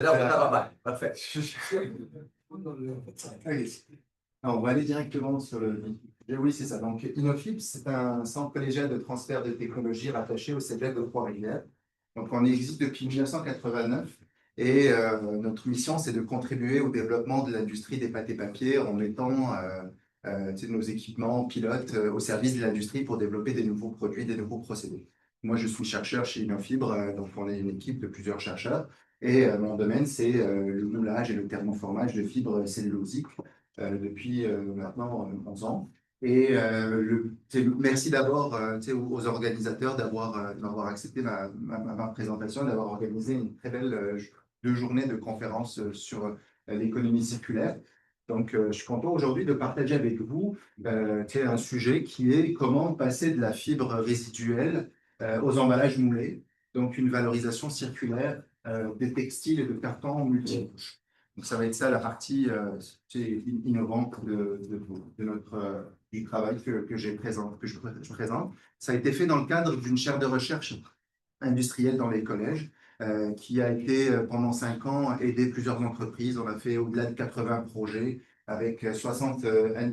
Alors, ça va mal. Parfait. Allez. Alors, on va aller directement sur le. Et oui, c'est ça. Donc, Innofib, c'est un centre collégial de transfert de technologie rattaché au Cégep de Trois-Rivières. Donc, on existe depuis 1989 et notre mission, c'est de contribuer au développement de l'industrie des pâtes et papiers en mettant nos équipements pilotes au service de l'industrie pour développer des nouveaux produits, des nouveaux procédés. Moi, je suis chercheur chez Innofibre, donc on est une équipe de plusieurs chercheurs. Et mon domaine, c'est le moulage et le thermoformage de fibres cellulosiques depuis maintenant 11 ans. Et merci d'abord aux organisateurs d'avoir accepté ma présentation, d'avoir organisé une très belle 2 journées de conférences sur l'économie circulaire. Donc, je suis content aujourd'hui de partager avec vous un sujet qui est comment passer de la fibre résiduelle aux emballages moulés, donc une valorisation circulaire des textiles et de cartons multicouches. Donc, ça va être ça la partie innovante de notre du travail que je présente. Ça a été fait dans le cadre d'une chaire de recherche industrielle dans les collèges, qui a été pendant 5 ans aider plusieurs entreprises. On a fait au-delà de 80 projets avec 60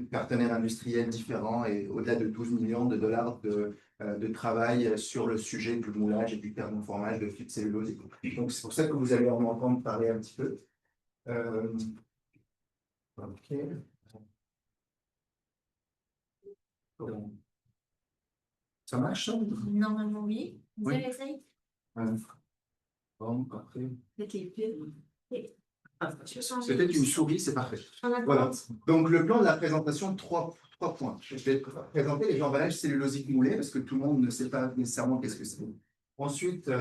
partenaires industriels différents et au-delà de 12 millions de dollars de travail sur le sujet du moulage et du thermoformage de fibres cellulosiques. Donc, c'est pour ça que vous allez en entendre parler un petit peu. Ok. Bon. Ça marche, ça? Normalement, oui. Vous Oui. essayez? Bon, parfait. Avec les pieds. C'était une souris, c'est parfait. Voilà. Voilà. Donc, le plan de la présentation, trois points. Je vais présenter les emballages cellulosiques moulés parce que tout le monde ne sait pas nécessairement qu'est-ce que c'est. Ensuite,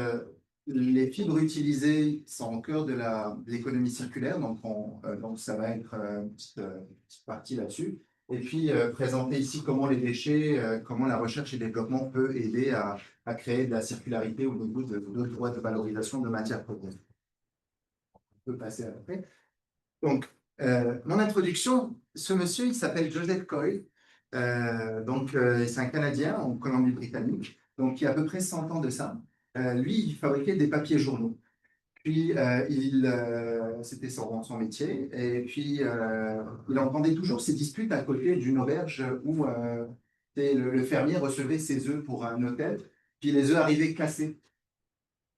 les fibres utilisées sont au cœur de l'économie circulaire, donc ça va être une petite partie là-dessus. Et puis, présenter ici comment les déchets, comment la recherche et développement peut aider à créer de la circularité au niveau de d'autres voies de valorisation de matières premières. On peut passer après. Donc, mon introduction, ce monsieur, il s'appelle Joseph Coyle. C'est un Canadien en Colombie-Britannique, donc il y a à peu près 100 ans de ça. Lui, il fabriquait des papiers journaux. Puis, c'était son métier. Et puis, il entendait toujours ces disputes à côté d'une auberge où le fermier recevait ses œufs pour un hôtel, puis les œufs arrivaient cassés.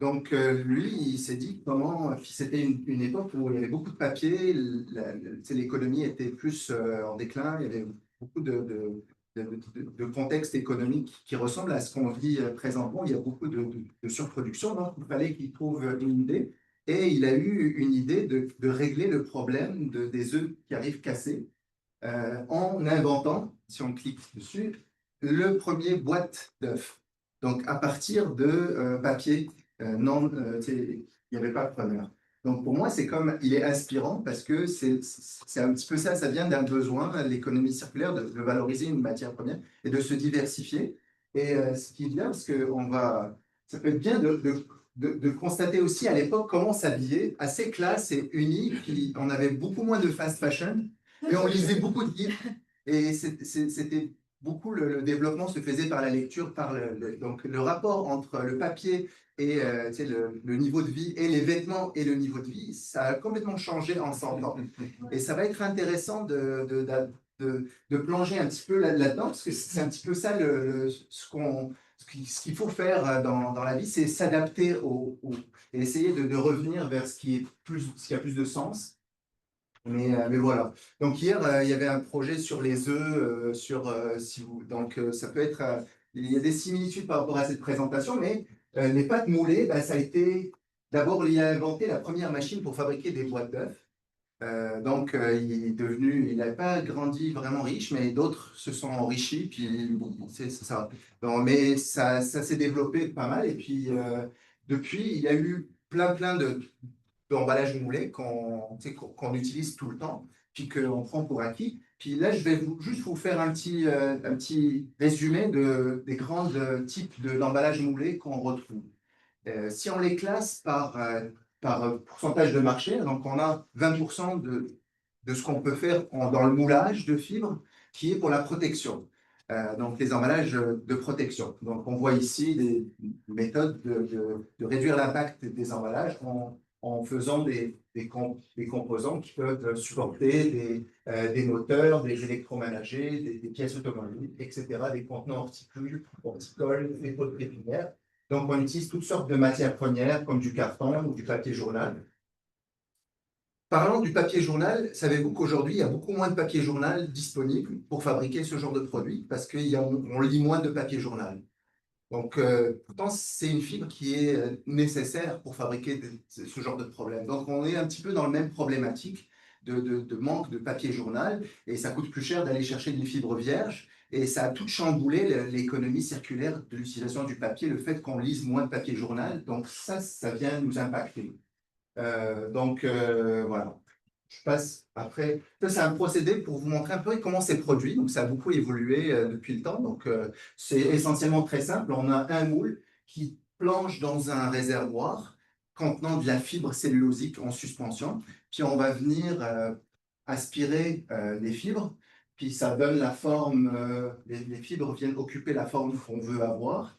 Donc, lui, il s'est dit comment, puis c'était une époque où il y avait beaucoup de papier, l'économie était plus en déclin, il y avait beaucoup de contexte économique qui ressemble à ce qu'on vit présentement, il y a beaucoup de surproduction, donc il fallait qu'il trouve une idée, et il a eu une idée de régler le problème des œufs qui arrivent cassés en inventant, si on clique dessus, le premier boîte d'œufs. Donc, à partir de papier non, il n'y avait pas de preneur. Donc, pour moi, c'est comme, il est inspirant parce que c'est un petit peu ça, ça vient d'un besoin, l'économie circulaire, de valoriser une matière première et de se diversifier. Et ce qui est bien, parce que ça peut être bien de constater aussi à l'époque comment s'habiller, assez classe et uni, puis on avait beaucoup moins de fast fashion, et on lisait beaucoup de livres, et c'était beaucoup, le développement se faisait par la lecture, donc le rapport entre le papier et le niveau de vie et les vêtements et le niveau de vie, ça a complètement changé en 100 ans. Et ça va être intéressant de plonger un petit peu là-dedans, parce que c'est un petit peu ça ce qu'il faut faire dans la vie, c'est s'adapter et essayer de revenir vers ce qui a plus de sens. Mais voilà. Donc hier, il y avait un projet sur les œufs, ça peut être, il y a des similitudes par rapport à cette présentation, mais les pâtes moulées, ça a été, d'abord, il a inventé la première machine pour fabriquer des boîtes d'œufs. Il n'a pas grandi vraiment riche, mais d'autres se sont enrichis, puis bon, c'est ça. Donc, mais ça s'est développé pas mal, et puis depuis, il y a eu plein d'emballages moulés qu'on utilise tout le temps, puis qu'on prend pour acquis. Puis là, je vais juste vous faire un petit résumé des grands types d'emballages moulés qu'on retrouve. Si on les classe par pourcentage de marché, donc on a 20% de ce qu'on peut faire dans le moulage de fibres, qui est pour la protection. Donc les emballages de protection. Donc on voit ici des méthodes de réduire l'impact des emballages. en faisant des composants qui peuvent supporter des moteurs, des électroménagers, des pièces automobiles, etc., des contenants horticoles, des pots de pépinière. Donc, on utilise toutes sortes de matières premières, comme du carton ou du papier journal. Parlant du papier journal, savez-vous qu'aujourd'hui, il y a beaucoup moins de papier journal disponible pour fabriquer ce genre de produit parce qu'on lit moins de papier journal. Donc, pourtant, c'est une fibre qui est nécessaire pour fabriquer ce genre de problème. Donc, on est un petit peu dans la même problématique de manque de papier journal et ça coûte plus cher d'aller chercher des fibres vierges et ça a tout chamboulé l'économie circulaire de l'utilisation du papier, le fait qu'on lise moins de papier journal. Donc, ça vient nous impacter. Voilà. Je passe après. Ça, c'est un procédé pour vous montrer un peu comment c'est produit. Donc, ça a beaucoup évolué depuis le temps. Donc, c'est essentiellement très simple. On a un moule qui plonge dans un réservoir contenant de la fibre cellulosique en suspension. Puis, on va venir aspirer les fibres. Puis, ça donne la forme, les fibres viennent occuper la forme qu'on veut avoir.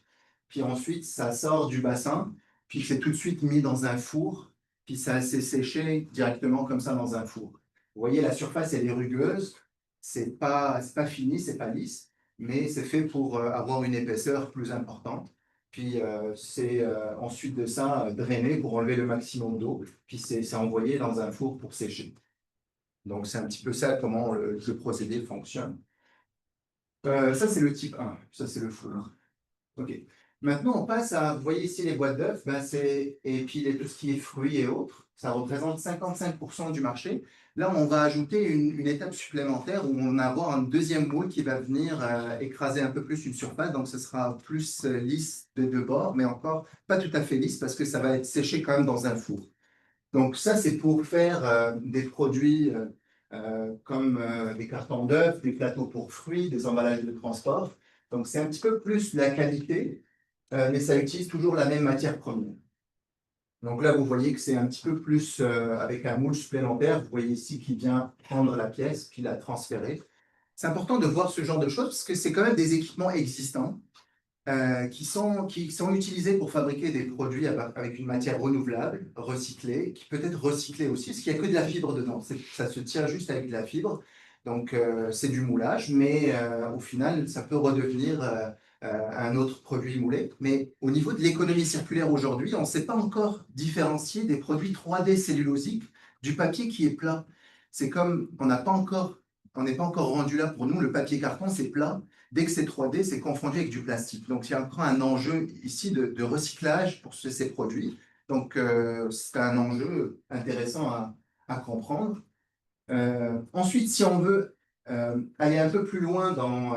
Puis ensuite, ça sort du bassin. Puis, c'est tout de suite mis dans un four puis ça s'est séché directement comme ça dans un four. Vous voyez, la surface, elle est rugueuse, c'est pas fini, c'est pas lisse, mais c'est fait pour avoir une épaisseur plus importante. Puis c'est ensuite de ça drainé pour enlever le maximum d'eau, puis c'est envoyé dans un four pour sécher. Donc c'est un petit peu ça comment le procédé fonctionne. Ça, c'est le type 1, ça c'est le four. OK. Maintenant, on passe à, vous voyez ici les boîtes d'œufs, et puis tout ce qui est fruits et autres, ça représente 55% du marché. Là, on va ajouter une étape supplémentaire où on va avoir un deuxième moule qui va venir écraser un peu plus une surface, donc ce sera plus lisse des deux bords, mais encore pas tout à fait lisse parce que ça va être séché quand même dans un four. Donc ça, c'est pour faire des produits comme des cartons d'œufs, des plateaux pour fruits, des emballages de transport. Donc c'est un petit peu plus de la qualité, mais ça utilise toujours la même matière première. Donc là, vous voyez que c'est un petit peu plus avec un moule supplémentaire. Vous voyez ici qui vient prendre la pièce, puis la transférer. C'est important de voir ce genre de choses parce que c'est quand même des équipements existants qui sont utilisés pour fabriquer des produits avec une matière renouvelable, recyclée, qui peut être recyclée aussi, parce qu'il n'y a que de la fibre dedans. Ça se tient juste avec de la fibre. Donc, c'est du moulage, mais au final, ça peut redevenir un autre produit moulé. Mais au niveau de l'économie circulaire aujourd'hui, on ne sait pas encore différencier des produits 3D cellulosiques du papier qui est plat. C'est comme, on n'est pas encore rendu là pour nous, le papier carton, c'est plat. Dès que c'est 3D, c'est confondu avec du plastique. Donc, il y a encore un enjeu ici de recyclage pour ces produits. Donc, c'est un enjeu intéressant à comprendre. Ensuite, si on veut aller un peu plus loin dans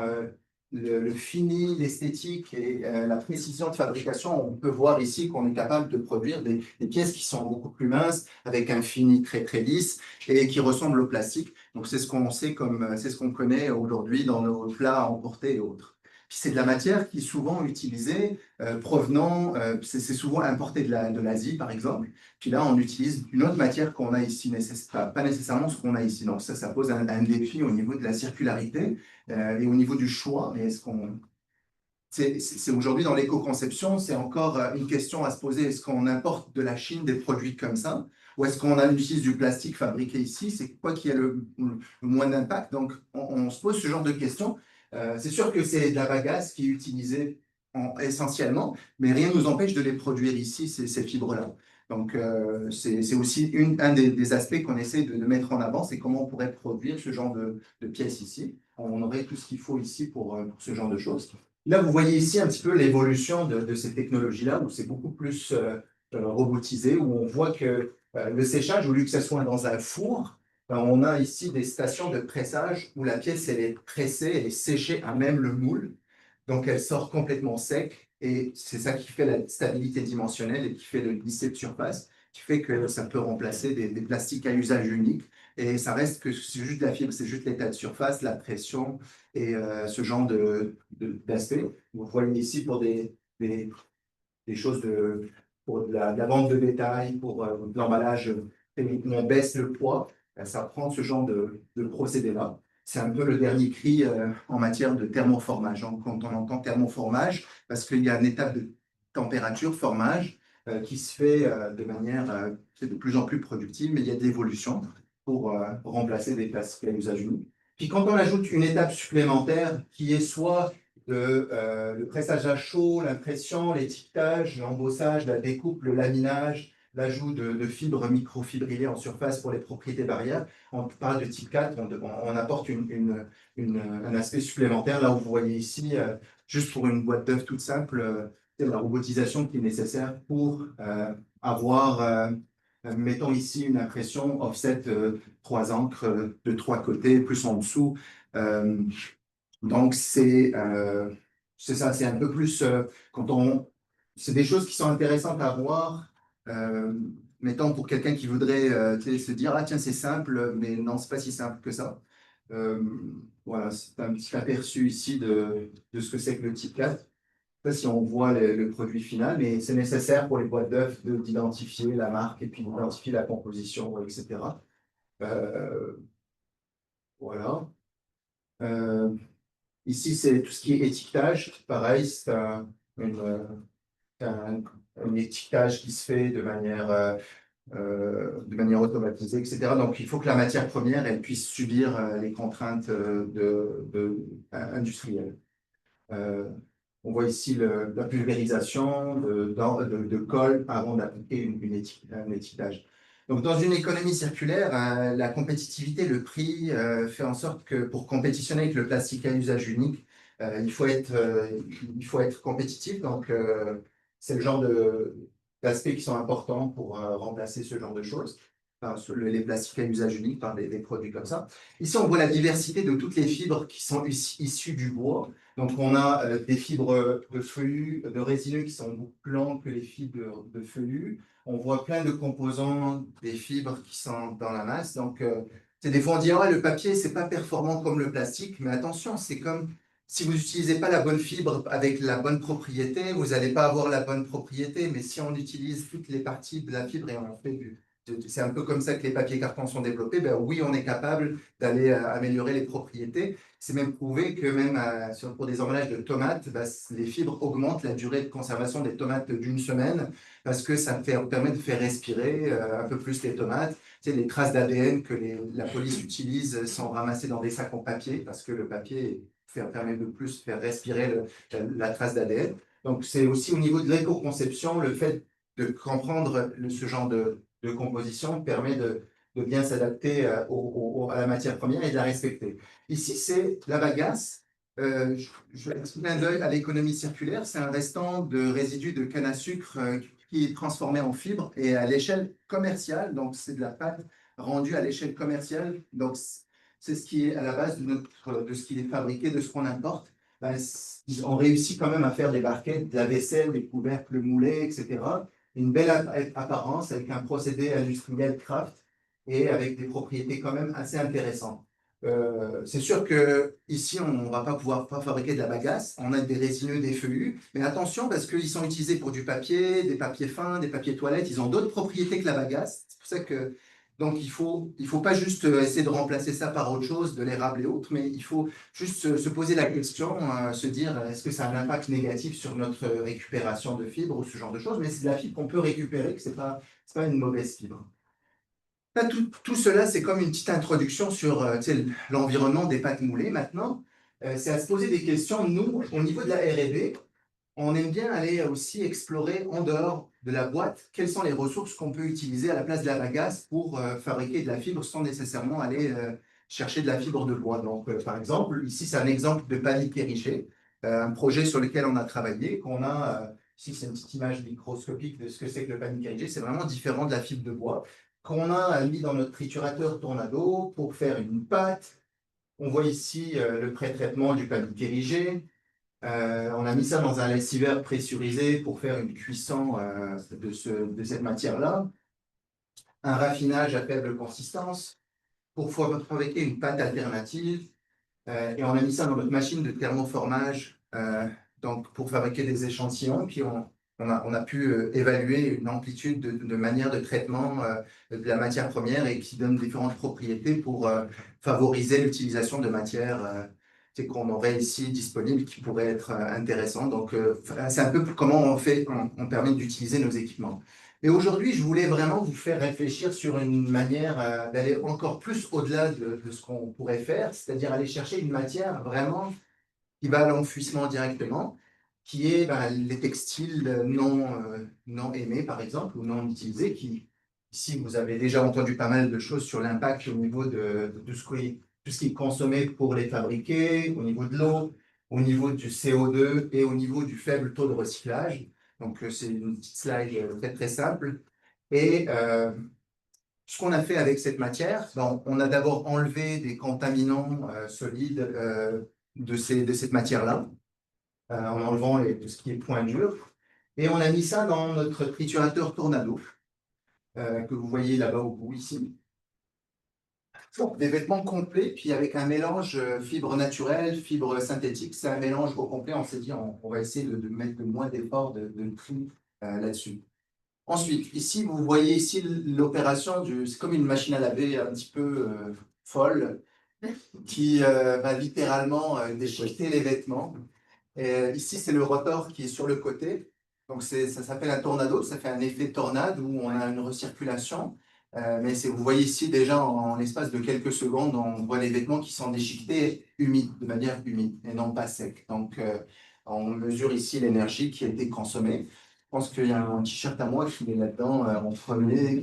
le fini, l'esthétique et la précision de fabrication, on peut voir ici qu'on est capable de produire des pièces qui sont beaucoup plus minces, avec un fini très très lisse et qui ressemblent au plastique. Donc c'est ce qu'on sait c'est ce qu'on connaît aujourd'hui dans nos plats à emporter et autres. Puis c'est de la matière qui est souvent utilisée, provenant, c'est souvent importé de l'Asie par exemple. Puis là, on utilise une autre matière qu'on a ici, pas nécessairement ce qu'on a ici. Donc ça pose un défi au niveau de la circularité et au niveau du choix. Mais c'est aujourd'hui dans l'éco-conception, c'est encore une question à se poser. Est-ce qu'on importe de la Chine des produits comme ça? Ou est-ce qu'on utilise du plastique fabriqué ici? C'est quoi qui a le moins d'impact? Donc, on se pose ce genre de questions. C'est sûr que c'est de la bagasse qui est utilisée essentiellement, mais rien ne nous empêche de les produire ici, ces fibres-là. Donc, c'est aussi un des aspects qu'on essaie de mettre en avant, c'est comment on pourrait produire ce genre de pièces ici. On aurait tout ce qu'il faut ici pour ce genre de choses. Là, vous voyez ici un petit peu l'évolution de ces technologies-là, où c'est beaucoup plus robotisé, où on voit que le séchage, au lieu que ce soit dans un four, on a ici des stations de pressage où la pièce, elle est pressée, elle est séchée à même le moule. Donc, elle sort complètement sec et c'est ça qui fait la stabilité dimensionnelle et qui fait le lissé de surface, qui fait que ça peut remplacer des plastiques à usage unique. Et ça reste que c'est juste de la fibre, c'est juste l'état de surface, la pression et ce genre d'aspect. Vous voyez ici pour des choses pour de la vente de détail, pour de l'emballage, où on baisse le poids, ça prend ce genre de procédé-là. C'est un peu le dernier cri en matière de thermoformage. Quand on entend thermoformage, parce qu'il y a une étape de température, formage, qui se fait de manière de plus en plus productive, mais il y a de l'évolution pour remplacer des plastiques à usage unique. Puis quand on ajoute une étape supplémentaire qui est soit le pressage à chaud, l'impression, l'étiquetage, l'embossage, la découpe, le laminage, l'ajout de fibres microfibrilées en surface pour les propriétés barrières, on parle de type 4, on apporte un aspect supplémentaire. Là où vous voyez ici, juste pour une boîte d'œufs toute simple, c'est la robotisation qui est nécessaire pour avoir, mettons ici une impression offset 3 encres de 3 côtés, plus en dessous. Donc, c'est ça, c'est un peu plus c'est des choses qui sont intéressantes à voir. Mettons pour quelqu'un qui voudrait se dire, ah tiens, c'est simple, mais non, c'est pas si simple que ça. Euh, voilà, c'est un petit aperçu ici de ce que c'est que le type 4. Je sais pas si on voit le produit final, mais c'est nécessaire pour les boîtes d'œufs d'identifier la marque et puis d'identifier la composition, etc. Euh, voilà. Euh, Ici, c'est tout ce qui est étiquetage. Pareil, c'est un, un étiquetage qui se fait de manière automatisée, etc. Donc, il faut que la matière première, elle puisse subir les contraintes industrielles. On voit ici la pulvérisation de colle avant d'appliquer un étiquetage. Donc, dans une économie circulaire, la compétitivité, le prix fait en sorte que pour compétitionner avec le plastique à usage unique, il faut être compétitif. Donc, c'est le genre d'aspects qui sont importants pour remplacer ce genre de choses, enfin, les plastiques à usage unique par des produits comme ça. Ici, on voit la diversité de toutes les fibres qui sont issues du bois. Donc, on a des fibres de feuillus, de résineux qui sont beaucoup plus longues que les fibres de feuillus. On voit plein de composants des fibres qui sont dans la masse. Donc, c'est des fois on dit, ah, le papier, c'est pas performant comme le plastique, mais attention, c'est comme si vous n'utilisez pas la bonne fibre avec la bonne propriété, vous n'allez pas avoir la bonne propriété. Mais si on utilise toutes les parties de la fibre et on fait c'est un peu comme ça que les papiers cartons sont développés, ben oui, on est capable d'aller améliorer les propriétés. C'est même prouvé que même pour des emballages de tomates, bah, les fibres augmentent la durée de conservation des tomates d'une semaine parce que ça permet de faire respirer un peu plus les tomates. Tu sais, les traces d'ADN que la police utilise sont ramassées dans des sacs en papier parce que le papier permet de plus faire respirer la trace d'ADN. Donc, c'est aussi au niveau de l'éco-conception, le fait de comprendre ce genre de composition permet de bien s'adapter à la matière première et de la respecter. Ici, c'est la bagasse. Je vais un petit clin d'œil à l'économie circulaire. C'est un restant de résidus de canne à sucre qui est transformé en fibre et à l'échelle commerciale. Donc, c'est de la pâte rendue à l'échelle commerciale. Donc, c'est ce qui est à la base de ce qui est fabriqué, de ce qu'on importe. Ben, on réussit quand même à faire des barquettes, de la vaisselle, des couvercles moulés, etc. Une belle apparence avec un procédé industriel craft et avec des propriétés quand même assez intéressantes. C'est sûr que ici on ne va pas pouvoir fabriquer de la bagasse, on a des résineux, des feuillus, mais attention parce qu'ils sont utilisés pour du papier, des papiers fins, des papiers toilettes, ils ont d'autres propriétés que la bagasse. C'est pour ça que donc il faut pas juste essayer de remplacer ça par autre chose, de l'érable et autres, mais il faut juste se poser la question, se dire est-ce que ça a un impact négatif sur notre récupération de fibres ou ce genre de choses, mais c'est de la fibre qu'on peut récupérer, que c'est pas une mauvaise fibre. Là, tout cela, c'est comme une petite introduction sur l'environnement des pâtes moulées. Maintenant, c'est à se poser des questions. Nous, au niveau de la R&D, on aime bien aller aussi explorer en dehors de la boîte quelles sont les ressources qu'on peut utiliser à la place de la bagasse pour fabriquer de la fibre sans nécessairement aller chercher de la fibre de bois. Donc, par exemple, ici, c'est un exemple de panique érigée, un projet sur lequel on a travaillé, qu'on a, ici, c'est une petite image microscopique de ce que c'est que le panique érigé. C'est vraiment différent de la fibre de bois qu'on a mis dans notre triturateur Tornado pour faire une pâte. On voit ici le pré-traitement du panique érigé. On a mis ça dans un lessiveur pressurisé pour faire une cuisson de cette matière-là. Un raffinage à faible consistance pour fabriquer une pâte alternative. Et on a mis ça dans notre machine de thermoformage donc pour fabriquer des échantillons. Puis on a pu évaluer une amplitude de manière de traitement de la matière première et qui donne différentes propriétés pour favoriser l'utilisation de matières c'est qu'on aurait ici disponible qui pourrait être intéressant. Donc, c'est un peu comment on fait, on permet d'utiliser nos équipements. Et aujourd'hui, je voulais vraiment vous faire réfléchir sur une manière d'aller encore plus au-delà de ce qu'on pourrait faire, c'est-à-dire aller chercher une matière vraiment qui va à l'enfouissement directement, qui est les textiles non aimés, par exemple, ou non utilisés, qui, ici, vous avez déjà entendu pas mal de choses sur l'impact au niveau de tout ce qui est consommé pour les fabriquer, au niveau de l'eau, au niveau du CO2 et au niveau du faible taux de recyclage. Donc, c'est une petite slide très, très simple. Et ce qu'on a fait avec cette matière, on a d'abord enlevé des contaminants solides de cette matière-là, en enlevant tout ce qui est point dur. Et on a mis ça dans notre triturateur Tornado, que vous voyez là-bas au bout ici. Donc, des vêtements complets, puis avec un mélange fibres naturelles, fibres synthétiques. C'est un mélange au complet. On s'est dit, on va essayer de mettre le moins d'efforts de tri là-dessus. Ensuite, ici, vous voyez ici l'opération, c'est comme une machine à laver un petit peu folle, qui va littéralement déchiqueter les vêtements. Et, ici, c'est le rotor qui est sur le côté. Donc, ça s'appelle un tornado, ça fait un effet tornade où on a une recirculation. Mais vous voyez ici déjà en l'espace de quelques secondes, on voit les vêtements qui sont déchiquetés humides, de manière humide et non pas sec. Donc, on mesure ici l'énergie qui a été consommée. Je pense qu'il y a un t-shirt à moi qui est là-dedans en premier,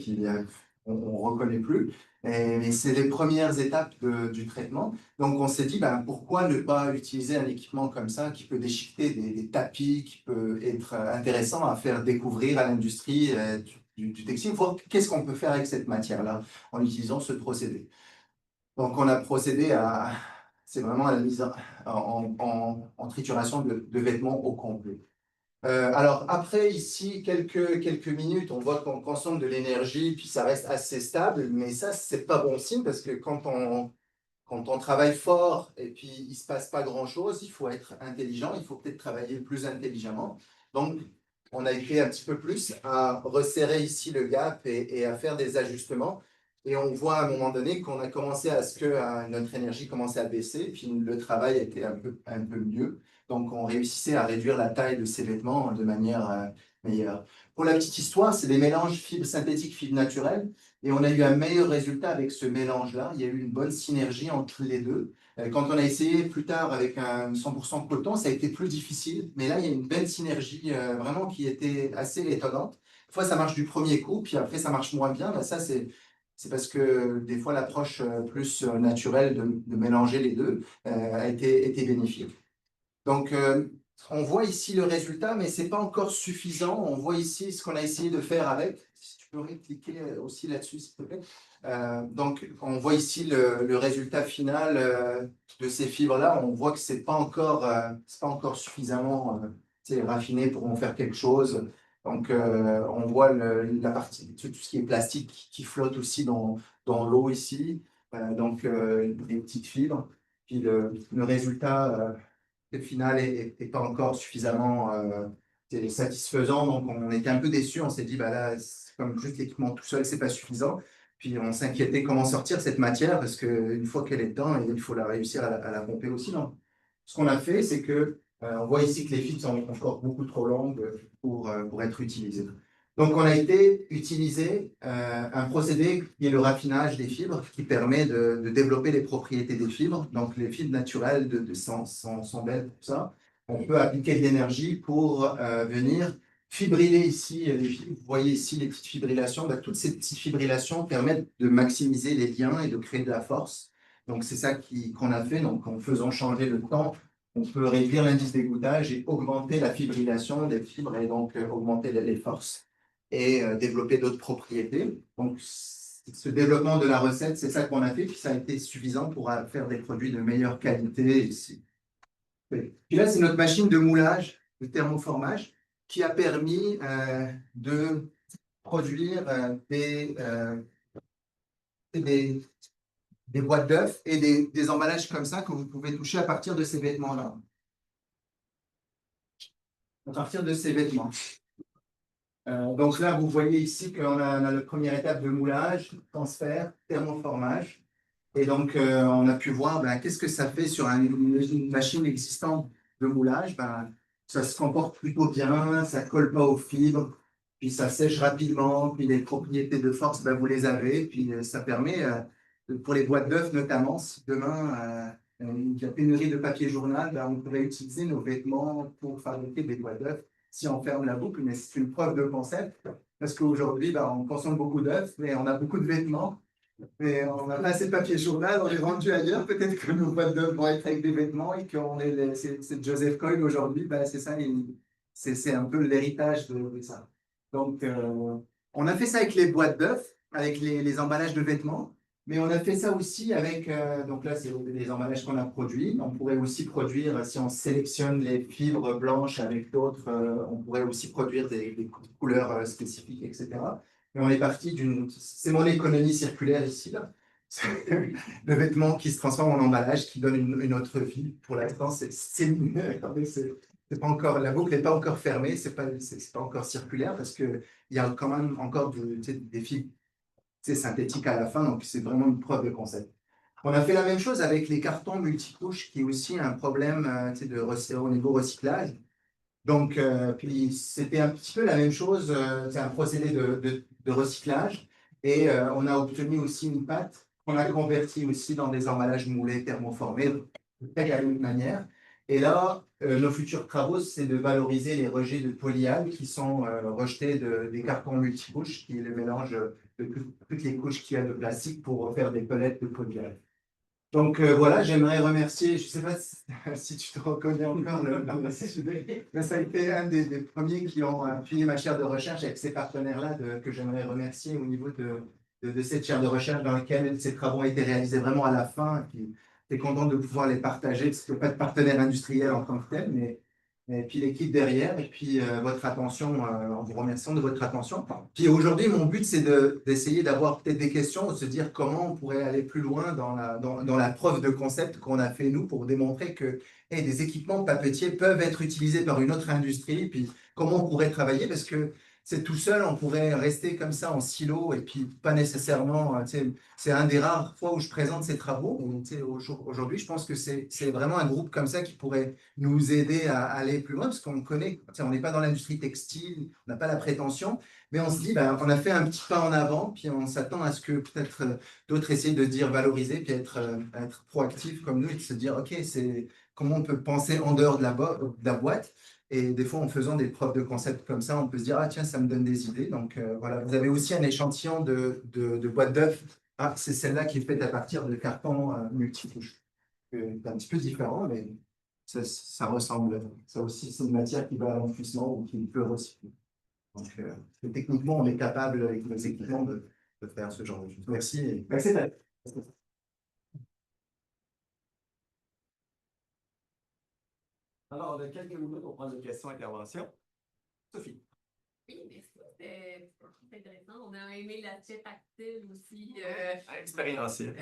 on ne reconnaît plus. Mais c'est les premières étapes du traitement. Donc, on s'est dit, pourquoi ne pas utiliser un équipement comme ça qui peut déchiqueter des tapis, qui peut être intéressant à faire découvrir à l'industrie du textile, voir qu'est-ce qu'on peut faire avec cette matière-là en utilisant ce procédé. Donc, on a procédé c'est vraiment à la mise en trituration de vêtements au complet. Alors, après, ici, quelques minutes, on voit qu'on consomme de l'énergie, puis ça reste assez stable, mais ça, c'est pas bon signe parce que quand on travaille fort et puis il ne se passe pas grand-chose, il faut être intelligent, il faut peut-être travailler plus intelligemment. Donc, on a été un petit peu plus à resserrer ici le gap et à faire des ajustements. Et on voit à un moment donné qu'on a commencé à ce que notre énergie commençait à baisser, puis le travail était un peu mieux. Donc, on réussissait à réduire la taille de ces vêtements de manière meilleure. Pour la petite histoire, c'est des mélanges fibres synthétiques, fibres naturelles. Et on a eu un meilleur résultat avec ce mélange-là. Il y a eu une bonne synergie entre les deux. Quand on a essayé plus tard avec un 100% coton, ça a été plus difficile. Mais là, il y a une belle synergie vraiment qui était assez étonnante. Des fois, ça marche du premier coup, puis après, ça marche moins bien. Ça, c'est parce que des fois, l'approche plus naturelle de mélanger les deux a été bénéfique. Donc, on voit ici le résultat, mais ce n'est pas encore suffisant. On voit ici ce qu'on a essayé de faire avec. Si tu peux cliquer aussi là-dessus, s'il te plaît. Donc, on voit ici le résultat final de ces fibres-là. On voit que ce n'est pas encore suffisamment raffiné pour en faire quelque chose. Donc, on voit la partie, tout ce qui est plastique qui flotte aussi dans l'eau ici. Donc, des petites fibres. Puis le résultat final n'est pas encore suffisamment satisfaisant. Donc, on était un peu déçus. On s'est dit, là, comme juste l'équipement tout seul, c'est pas suffisant. Puis, on s'inquiétait comment sortir cette matière parce qu'une fois qu'elle est dedans, il faut la réussir à la pomper aussi. Donc, ce qu'on a fait, c'est que on voit ici que les fibres sont encore beaucoup trop longues pour être utilisées. Donc, on a été utiliser un procédé qui est le raffinage des fibres, qui permet de développer les propriétés des fibres. Donc, les fibres naturelles sont belles pour ça. On peut appliquer de l'énergie pour venir fibriller ici les fibres. Vous voyez ici les petites fibrillations. Toutes ces petites fibrillations permettent de maximiser les liens et de créer de la force. Donc, c'est ça qu'on a fait. Donc, en faisant changer le temps, on peut réduire l'indice d'égouttage et augmenter la fibrillation des fibres et donc augmenter les forces et développer d'autres propriétés. Donc, ce développement de la recette, c'est ça qu'on a fait, puis ça a été suffisant pour faire des produits de meilleure qualité ici. Oui. Puis là, c'est notre machine de moulage, de thermoformage, qui a permis de produire des boîtes d'œufs et des emballages comme ça que vous pouvez toucher à partir de ces vêtements-là. À partir de ces vêtements. Donc là, vous voyez ici qu'on a la première étape de moulage, transfert, thermoformage. Et donc, on a pu voir qu'est-ce que ça fait sur une machine existante de moulage. Ça se comporte plutôt bien, ça colle pas aux fibres, puis ça sèche rapidement, puis les propriétés de force, vous les avez, puis ça permet, pour les boîtes d'œufs notamment, si demain il y a pénurie de papier journal, on pourrait utiliser nos vêtements pour fabriquer des boîtes d'œufs si on ferme la boucle, mais c'est une preuve de concept, parce qu'aujourd'hui, on consomme beaucoup d'œufs, mais on a beaucoup de vêtements. Mais on a pas assez de papier journal, on est rendu ailleurs. Peut-être que nos boîtes d'œufs vont être avec des vêtements et qu'on est c'est Joseph Coyne aujourd'hui. C'est ça, c'est un peu l'héritage de ça. Donc, on a fait ça avec les boîtes d'œufs, avec les emballages de vêtements. Mais on a fait ça aussi avec, donc là, c'est des emballages qu'on a produits. On pourrait aussi produire, si on sélectionne les fibres blanches avec d'autres, on pourrait aussi produire des couleurs spécifiques, etc. Mais on est parti c'est mon économie circulaire ici, là. C'est le vêtement qui se transforme en emballage, qui donne une autre vie. Pour l'instant, c'est pas encore, la boucle n'est pas encore fermée, c'est pas encore circulaire parce qu'il y a quand même encore des fibres synthétiques à la fin, donc c'est vraiment une preuve de concept. On a fait la même chose avec les cartons multicouches, qui est aussi un problème au niveau recyclage. Donc, puis c'était un petit peu la même chose, c'est un procédé de recyclage. Et on a obtenu aussi une pâte qu'on a convertie aussi dans des emballages moulés thermoformés, de la même manière. Et là, nos futurs travaux, c'est de valoriser les rejets de polyalgues qui sont rejetés des cartons multicouches, qui est le mélange de toutes les couches qu'il y a de plastique pour faire des palettes de polyalgues. Donc voilà, j'aimerais remercier, je ne sais pas si tu te reconnais encore, mais ça a été un des premiers qui ont appuyé ma chaire de recherche avec ces partenaires-là que j'aimerais remercier au niveau de cette chaire de recherche dans laquelle ces travaux ont été réalisés vraiment à la fin. Et puis, tu es content de pouvoir les partager, parce qu'il n'y a pas de partenaire industriel en tant que tel, mais et puis l'équipe derrière, et puis votre attention, en vous remerciant de votre attention. Puis aujourd'hui, mon but, c'est d'essayer d'avoir peut-être des questions, de se dire comment on pourrait aller plus loin dans la preuve de concept qu'on a fait nous pour démontrer que des équipements papetiers peuvent être utilisés par une autre industrie, puis comment on pourrait travailler, parce que c'est tout seul, on pourrait rester comme ça en silo et puis pas nécessairement, c'est un des rares fois où je présente ces travaux. Aujourd'hui, je pense que c'est vraiment un groupe comme ça qui pourrait nous aider à aller plus loin, parce qu'on connaît, on n'est pas dans l'industrie textile, on n'a pas la prétention, mais on se dit, on a fait un petit pas en avant, puis on s'attend à ce que peut-être d'autres essayent de dire valoriser, puis être proactifs comme nous, et de se dire, OK, c'est comment on peut penser en dehors de la boîte. Et des fois, en faisant des preuves de concept comme ça, on peut se dire, ah tiens, ça me donne des idées. Donc voilà, vous avez aussi un échantillon de boîte d'œufs. Ah, c'est celle-là qui est faite à partir de cartons multicouches. C'est un petit peu différent, mais ça ressemble. Ça aussi, c'est une matière qui va à l'enfouissement ou qui peut recycler. Donc, techniquement, on est capable, avec nos équipements, de faire ce genre de choses. Merci. Merci. Alors, de quelques minutes, on prend des questions-interventions. Sophie. Oui, merci. C'était intéressant. On a aimé l'aspect tactile aussi. Expérientiel.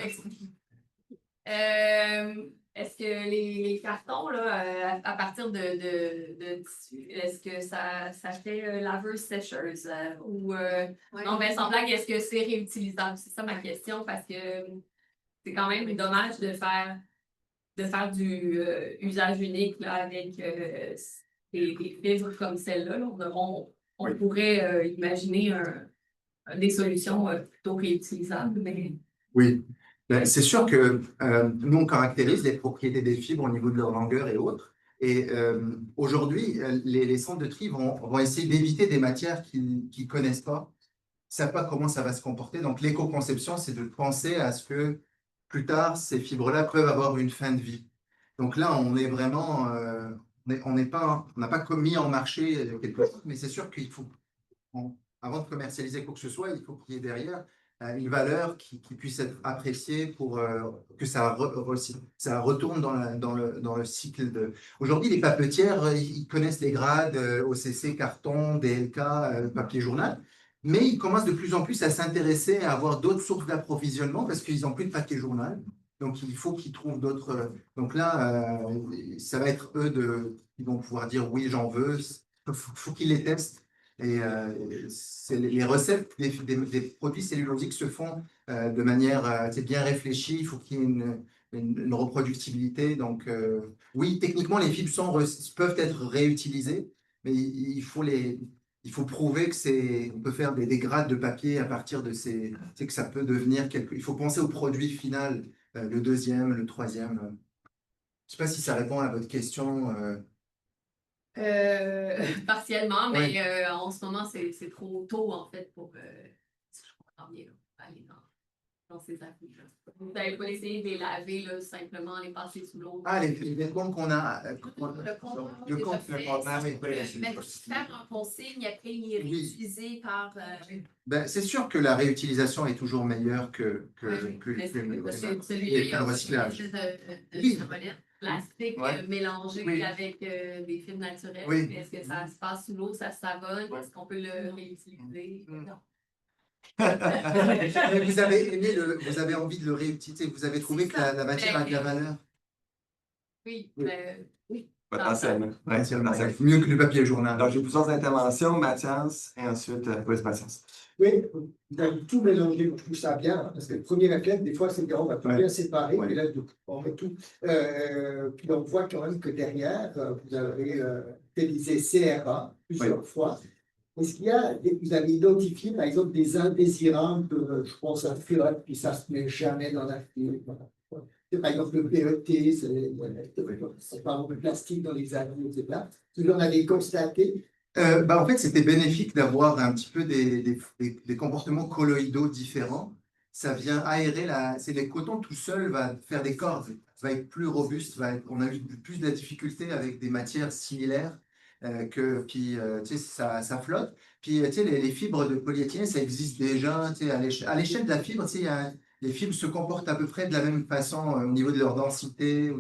Est-ce que les cartons, là, à partir de tissu, est-ce que ça fait laveuse-sécheuse? Ou non, sans blague, est-ce que c'est réutilisable? C'est ça ma question, parce que c'est quand même dommage de faire du usage unique là, avec des fibres comme celle-là. On pourrait imaginer des solutions plutôt réutilisables. Mais... Oui, c'est sûr que nous, on caractérise les propriétés des fibres au niveau de leur longueur et autres. Et aujourd'hui, les centres de tri vont essayer d'éviter des matières qu'ils ne connaissent pas, ne savent pas comment ça va se comporter. Donc, l'éco-conception, c'est de penser à ce que plus tard, ces fibres-là peuvent avoir une fin de vie. Donc là, on est vraiment, on n'a pas commis en marché quelque chose, mais c'est sûr qu'il faut, avant de commercialiser quoi que ce soit, il faut qu'il y ait derrière une valeur qui puisse être appréciée pour que ça retourne dans le cycle de... Aujourd'hui, les papetières, ils connaissent les grades OCC, carton, DLK, papier journal, mais ils commencent de plus en plus à s'intéresser à avoir d'autres sources d'approvisionnement parce qu'ils n'ont plus de papier journal. Donc, il faut qu'ils trouvent d'autres... Donc là, ça va être eux qui vont pouvoir dire oui, j'en veux. Il faut qu'ils les testent. Et les recettes des produits cellulosiques se font de manière bien réfléchie. Il faut qu'il y ait une reproductibilité. Donc, oui, techniquement, les fibres peuvent être réutilisées, mais il faut prouver on peut faire des grades de papier à partir de que ça peut devenir il faut penser au produit final, le deuxième, le troisième. Je ne sais pas si ça répond à votre question. Partiellement, Ouais. mais en ce moment, c'est trop tôt, en fait, pour, si je comprends bien, là, aller dans ces affaires-là. Vous n'allez pas essayer de les laver, là, simplement les passer sous l'eau. Ah, les vêtements qu'on a. Le contenant Le déjà contenant, fait, ah oui. mais faire en consigne, après il est Oui. réutilisé par... Ben, c'est sûr que la réutilisation est toujours meilleure Ouais, que mais parce que les celui-là, il y a le pas recyclage. de Oui. plastique Ouais. mélangé Oui. avec des fibres naturelles. Oui. Mais est-ce que ça se passe sous l'eau, ça savonne? Est-ce qu'on peut le réutiliser? Mm. Non. Mais vous avez envie de le réutiliser, vous avez trouvé C'est que ça. la matière a de la valeur. Oui, Oui. oui. Potentiellement. Potentiellement, Potentiellement. mieux que le papier journal. Alors, j'ai plusieurs interventions, Mathias, et ensuite, Mathias. Oui, vous avez tout mélangé, je trouve ça bien, hein, parce que le premier réflexe, des fois, c'est qu'on va tout Ouais. bien séparer, Ouais. et là, on met tout. Puis on voit quand même que derrière, vous avez fait des CRA plusieurs fois. Est-ce qu'il y a, vous avez identifié, par exemple, des indésirables, je pense à flotte, puis ça se met jamais dans la fibre. Voilà. Par exemple, le PET, c'est pas le plastique dans les avions, etc. Vous en avez constaté. En fait, c'était bénéfique d'avoir un petit peu des comportements colloïdaux différents. Ça vient aérer c'est les cotons tout seul va faire des cordes, va être plus robuste, on a eu plus de difficultés avec des matières similaires puis tu sais, ça flotte. Puis tu sais, les fibres de polyéthylène, ça existe déjà. Tu sais, à l'échelle de la fibre, tu sais, les fibres se comportent à peu près de la même façon au niveau de leur densité,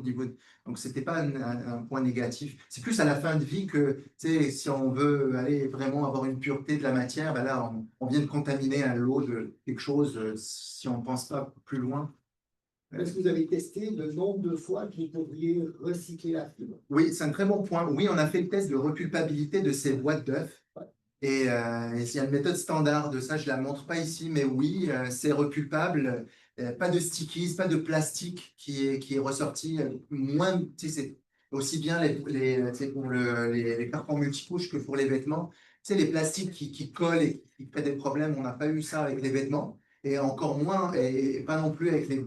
donc c'était pas un point négatif. C'est plus à la fin de vie que tu sais, si on veut aller vraiment avoir une pureté de la matière, ben là, on vient de contaminer un lot de quelque chose si on ne pense pas plus loin. Est-ce que vous avez testé le nombre de fois que vous pourriez recycler la fibre? Oui, c'est un très bon point. Oui, on a fait le test de repulpabilité de ces boîtes d'œufs. Et il y a une méthode standard de ça, je ne la montre pas ici, mais oui, c'est repulpable. Pas de stickies, pas de plastique qui est ressorti. Moins, tu sais, c'est aussi bien tu sais, pour les cartons multicouches que pour les vêtements. Tu sais, les plastiques qui collent et qui créent des problèmes, on n'a pas eu ça avec les vêtements. Et encore moins, et pas non plus avec les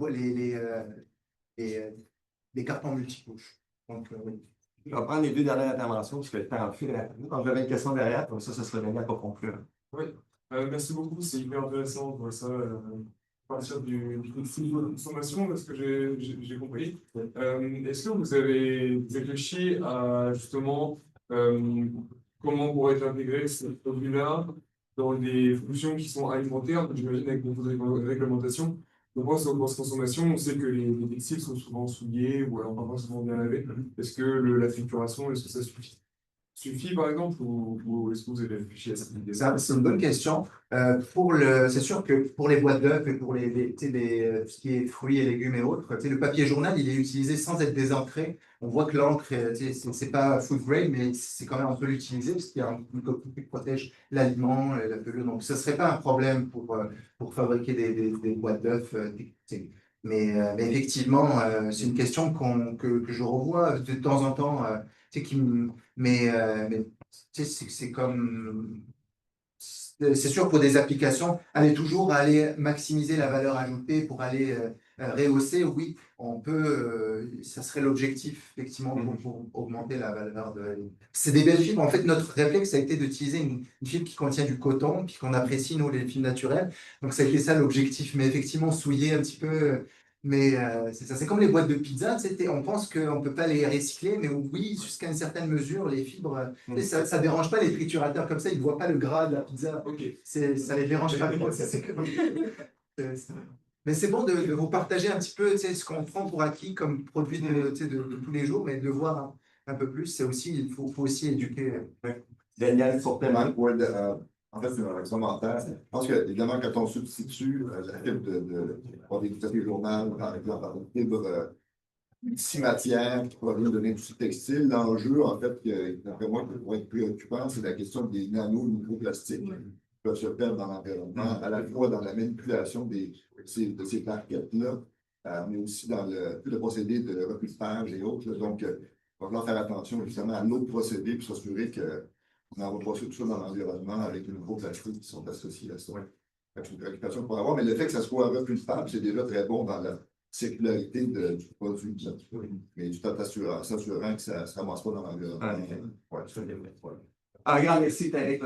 cartons multicouches. Donc, oui. Je vais prendre les deux dernières interventions, parce que le temps file rapidement. Donc, j'avais une question derrière, comme ça serait bien pour conclure. Oui, merci beaucoup, c'est hyper intéressant de voir ça à partir du flux de consommation, parce que j'ai compris. Est-ce que vous avez réfléchi à justement comment pourrait intégrer ces produits-là dans des fonctions qui sont alimentaires, j'imagine avec beaucoup de réglementations. On pense aux grosses consommations, on sait que les textiles sont souvent souillés ou alors pas forcément bien lavés. Est-ce que la trituration, est-ce que ça suffit par exemple, ou est-ce que vous avez réfléchi à cette idée? C'est une bonne question. C'est sûr que pour les boîtes d'œufs et pour tu sais, ce qui est fruits et légumes et autres, tu sais, le papier journal, il est utilisé sans être désancré. On voit que l'encre, tu sais, c'est pas food grade, mais c'est quand même, on peut l'utiliser parce qu'il y a une coquille qui protège l'aliment, la pelure. Donc, ce ne serait pas un problème pour fabriquer des boîtes d'œufs. Tu sais. Mais effectivement, c'est une question que je revois de temps en temps. Tu sais, mais tu sais, c'est comme. C'est sûr, pour des applications, toujours aller maximiser la valeur ajoutée pour aller rehausser, oui, on peut, ça serait l'objectif, effectivement, pour augmenter la valeur de. C'est des belles fibres. En fait, notre réflexe a été d'utiliser une fibre qui contient du coton, puis qu'on apprécie, nous, les fibres naturelles. Donc, ça a été ça l'objectif. Mais effectivement, souiller un petit peu. Mais c'est ça, c'est comme les boîtes de pizza, on pense qu'on ne peut pas les recycler, mais oui, jusqu'à une certaine mesure, les fibres, ça ne dérange pas les triturateurs comme ça, ils ne voient pas le gras de la pizza. Ok. Ça les dérange pas trop. Mais c'est bon de vous partager un petit peu ce qu'on prend pour acquis comme produit de tous les jours, mais de voir un peu plus, c'est aussi, il faut aussi éduquer. Daniel, fortement. Ouais, en fait, c'est un commentaire. Je pense que, évidemment, quand on substitue la fibre des papiers journal, par exemple, par une fibre multimatière qui provient de l'industrie textile. L'enjeu, en fait, d'après moi, qui pourrait être préoccupant, c'est la question des nano-microplastiques qui peuvent se perdre dans l'environnement, à la fois dans la manipulation de ces barquettes-là, mais aussi dans le procédé de recueillage et autres. Donc, il va falloir faire attention justement à l'autre procédé pour s'assurer qu'on n'envoie pas tout ça dans l'environnement avec les nouveaux plastiques qui sont associés à ça. C'est une préoccupation pour avoir, mais le fait que ça soit recueillable, c'est déjà très bon dans la circularité du produit. Mais tout en s'assurant que ça ne se ramasse pas dans l'environnement. Ah, regarde, merci, Tarek.